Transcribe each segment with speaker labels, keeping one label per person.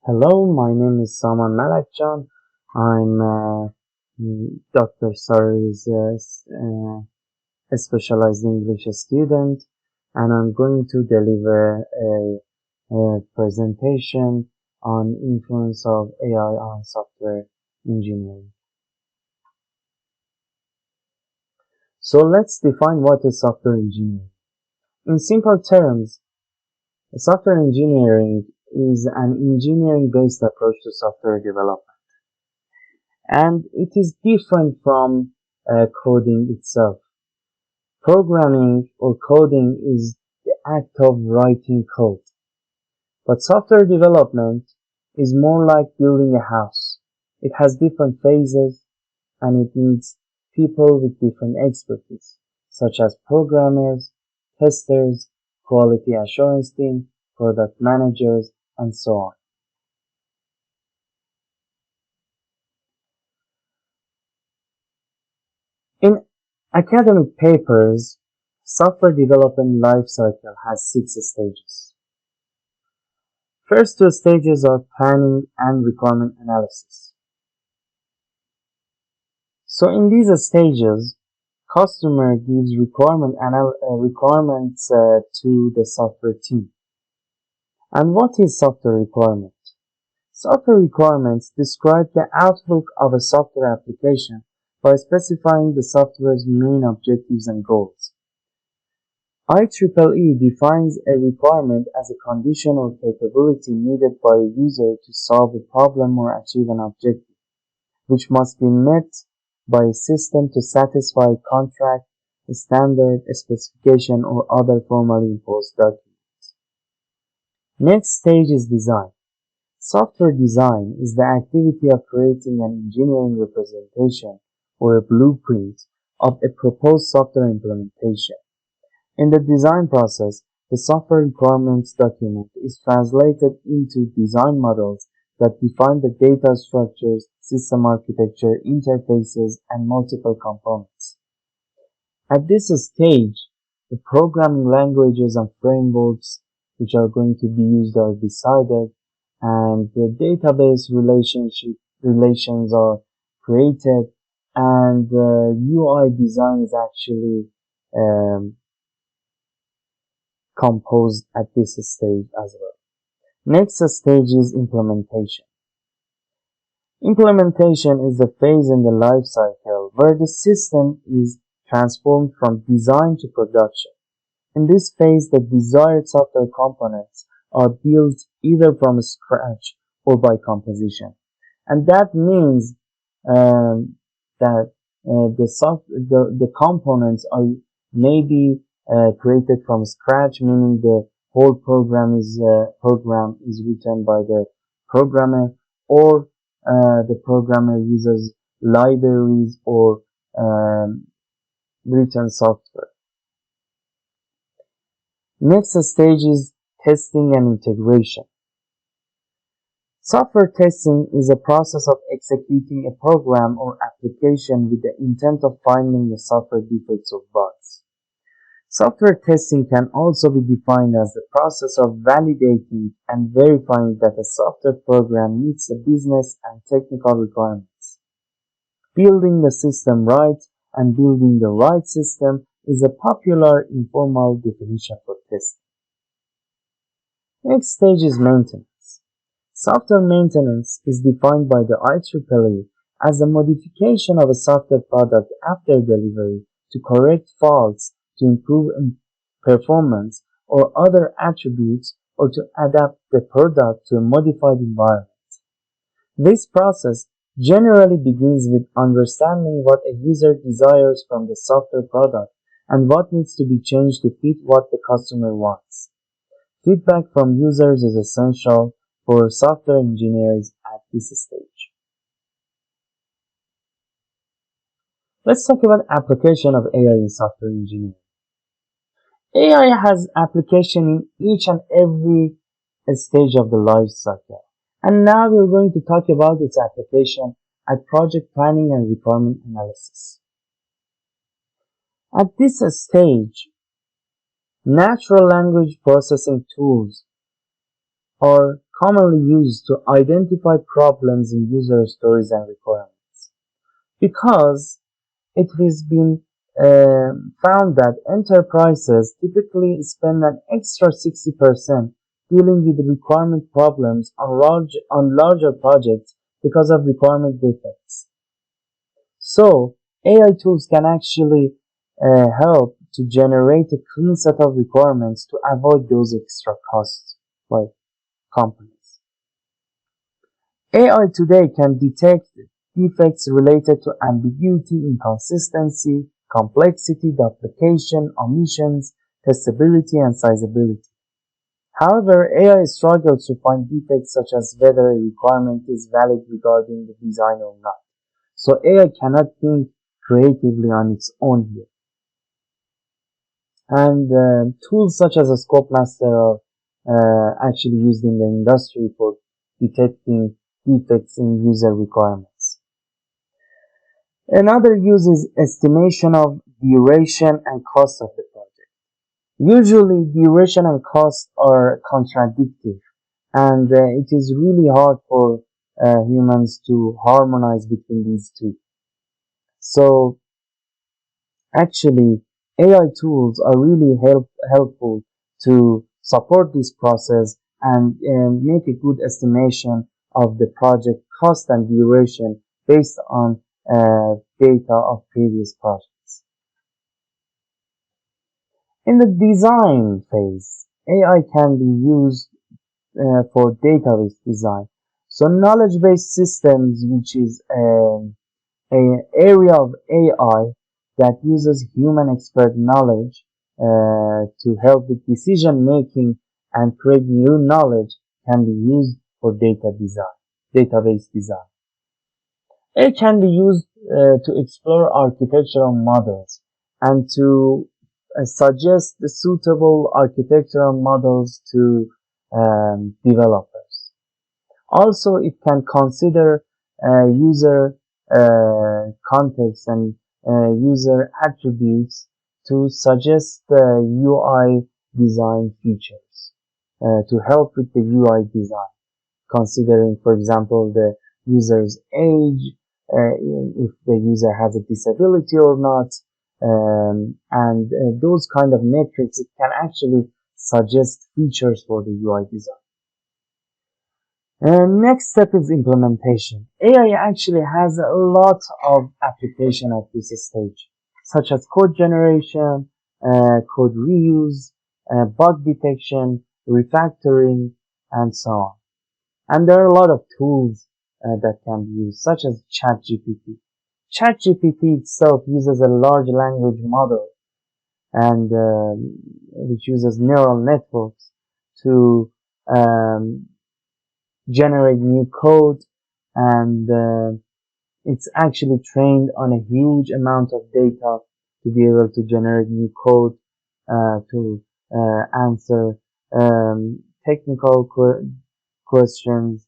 Speaker 1: Hello, my name is Saman Malakjan. I'm Dr. Sari's specialized English student, and I'm going to deliver a presentation on influence of AI on software engineering. So let's define what is software engineering. In simple terms, software engineering is an engineering-based approach to software development. And it is different from coding itself. Programming or coding is the act of writing code, but software development is more like building a house. It has different phases and it needs people with different expertise, such as programmers, testers, quality assurance team, product managers, and so on. In academic papers, software development lifecycle has 6 stages. First 2 stages are planning and requirement analysis. So in these stages, customer gives requirements to the software team. And what is software requirement? Software requirements describe the outlook of a software application by specifying the software's main objectives and goals. IEEE defines a requirement as a condition or capability needed by a user to solve a problem or achieve an objective, which must be met by a system to satisfy a contract, a standard, a specification, or other formally imposed documents. Next stage is design. Software design is the activity of creating an engineering representation or a blueprint of a proposed software implementation. In the design process, the software requirements document is translated into design models that define the data structures, system architecture, interfaces, and multiple components. At this stage, the programming languages and frameworks which are going to be used are decided, and the database relations are created, and the UI design is actually composed at this stage as well. Next stage is implementation. Implementation is the phase in the life cycle where the system is transformed from design to production. In this phase, the desired software components are built either from scratch or by composition. And that means that the components are maybe created from scratch, meaning the whole program is written by the programmer, or the programmer uses libraries or written software. Next stage is testing and integration. Software testing is a process of executing a program or application with the intent of finding the software defects or bugs. Software testing can also be defined as the process of validating and verifying that a software program meets the business and technical requirements. Building the system right and building the right system is a popular informal definition for testing. Next stage is maintenance. Software maintenance is defined by the IEEE as the modification of a software product after delivery to correct faults, to improve performance or other attributes, or to adapt the product to a modified environment. This process generally begins with understanding what a user desires from the software product and what needs to be changed to fit what the customer wants. Feedback from users is essential for software engineers at this stage. Let's talk about application of AI in software engineering. AI has application in each and every stage of the life cycle. And now we're going to talk about its application at project planning and requirement analysis. At this stage, natural language processing tools are commonly used to identify problems in user stories and requirements. Because it has been found that enterprises typically spend an extra 60% dealing with requirement problems on larger projects because of requirement defects. So, AI tools can actually help to generate a clean set of requirements to avoid those extra costs by companies. AI today can detect defects related to ambiguity, inconsistency, complexity, duplication, omissions, testability, and sizability. However, AI struggles to find defects such as whether a requirement is valid regarding the design or not. So AI cannot think creatively on its own here. And tools such as a Scope Master are actually used in the industry for detecting defects in user requirements. Another use is estimation of duration and cost of the project. Usually duration and cost are contradictory, and it is really hard for humans to harmonize between these two. So actually AI tools are really helpful to support this process and make a good estimation of the project cost and duration based on data of previous projects. In the design phase, AI can be used for database design. So knowledge-based systems, which is an area of AI that uses human expert knowledge to help with decision making and create new knowledge, can be used for database design. It can be used to explore architectural models and to suggest the suitable architectural models to developers. Also, it can consider user context and user attributes to suggest UI design features to help with the UI design, considering, for example, the user's age, if the user has a disability or not, and those kind of metrics. It can actually suggest features for the UI design. Next step is implementation. AI actually has a lot of application at this stage, such as code generation, code reuse, bug detection, refactoring, and so on. And there are a lot of tools that can be used, such as ChatGPT. ChatGPT itself uses a large language model and which uses neural networks to generate new code, and it's actually trained on a huge amount of data to be able to generate new code to answer technical questions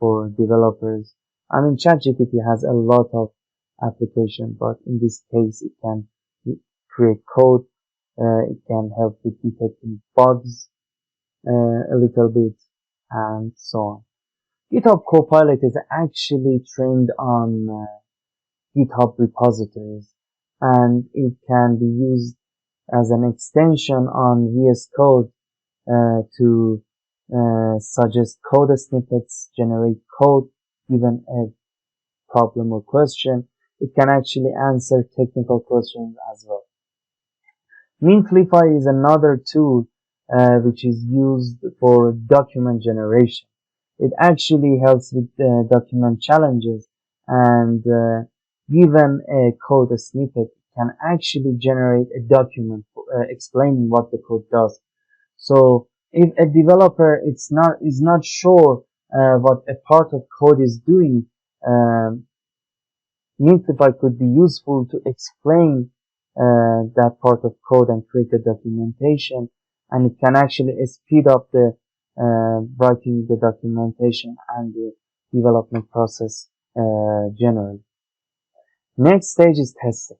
Speaker 1: for developers. I mean, ChatGPT has a lot of application, but in this case, it can create code. It can help with detecting bugs a little bit, and so on. GitHub Copilot is actually trained on GitHub repositories, and it can be used as an extension on VS Code to suggest code snippets, generate code, given a problem or question. It can actually answer technical questions as well. Mintlify is another tool which is used for document generation. It actually helps with document challenges, and given a code snippet, it can actually generate a document explaining what the code does. So if a developer is not sure what a part of code is doing, Mintlify could be useful to explain that part of code and create a documentation, and it can actually speed up the writing the documentation and the development process generally. Next stage is testing.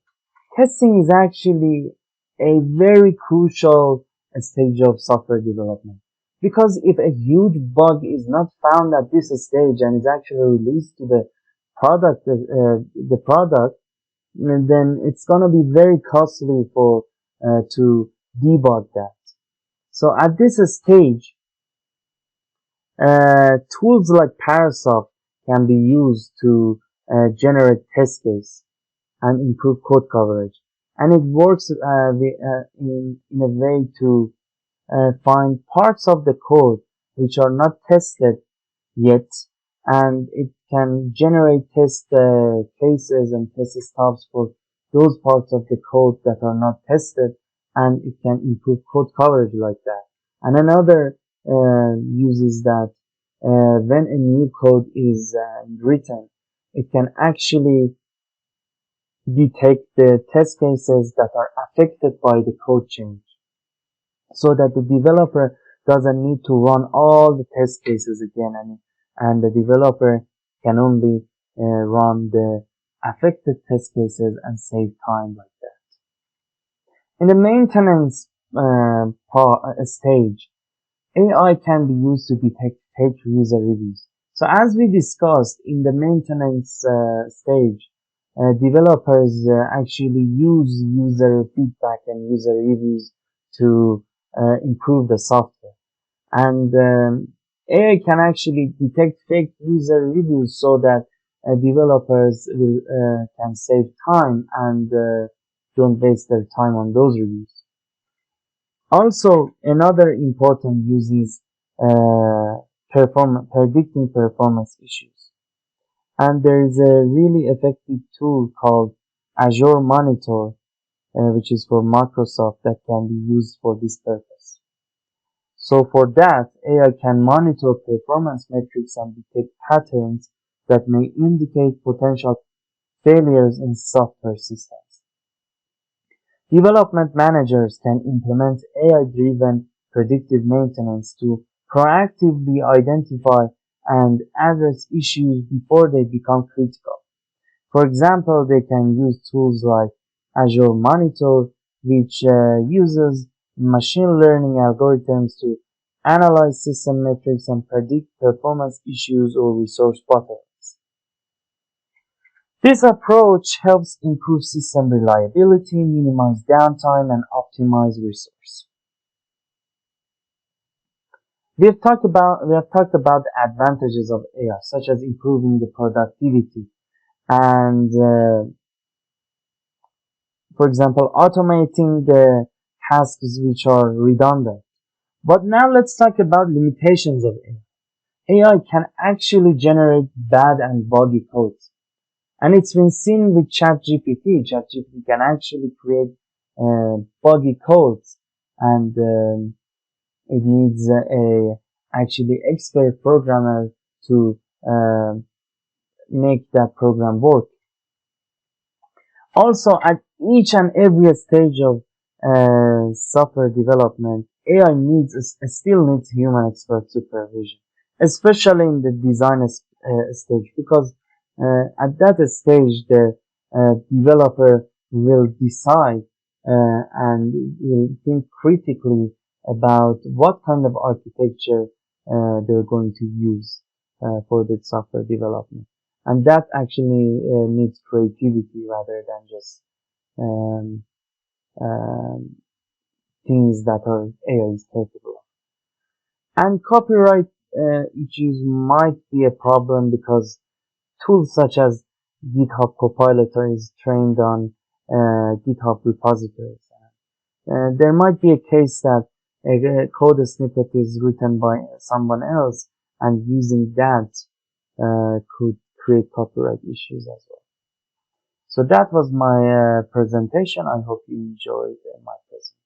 Speaker 1: Testing is actually a very crucial stage of software development, Because if a huge bug is not found at this stage and is actually released to the product, then it's gonna be very costly to debug that. So at this stage, tools like Parasoft can be used to generate test case and improve code coverage. And it works in a way to find parts of the code which are not tested yet, and it can generate test cases and test stubs for those parts of the code that are not tested, and it can improve code coverage like that. And another use is that when a new code is written, it can actually detect the test cases that are affected by the code change, so that the developer doesn't need to run all the test cases again, and the developer can only run the affected test cases and save time like that. In the maintenance stage, AI can be used to detect fake user reviews. So as we discussed in the maintenance stage, developers actually use user feedback and user reviews to improve the software. And AI can actually detect fake user reviews so that developers can save time and don't waste their time on those reviews. Also, another important use is predicting performance issues. And there is a really effective tool called Azure Monitor, which is for Microsoft, that can be used for this purpose. So for that, AI can monitor performance metrics and detect patterns that may indicate potential failures in software systems. Development managers can implement AI-driven predictive maintenance to proactively identify and address issues before they become critical. For example, they can use tools like Azure Monitor, which uses machine learning algorithms to analyze system metrics and predict performance issues or resource bottlenecks. This approach helps improve system reliability, minimize downtime, and optimize resource. We have talked about the advantages of AI, such as improving the productivity and, for example, automating the tasks which are redundant. But now let's talk about limitations of AI. AI can actually generate bad and buggy codes. And it's been seen with ChatGPT. ChatGPT can actually create buggy codes, and it needs a actually expert programmer to make that program work. Also, at each and every stage of software development, AI still needs human expert supervision, especially in the design stage, because at that stage, the developer will decide and will think critically about what kind of architecture they're going to use for the software development. And that actually needs creativity rather than just um, um, things that are AI is capable of. And copyright issues might be a problem because tools such as GitHub Copilot is trained on GitHub repositories. There might be a case that a code snippet is written by someone else, and using that could create copyright issues as well. So that was my presentation. I hope you enjoyed my presentation.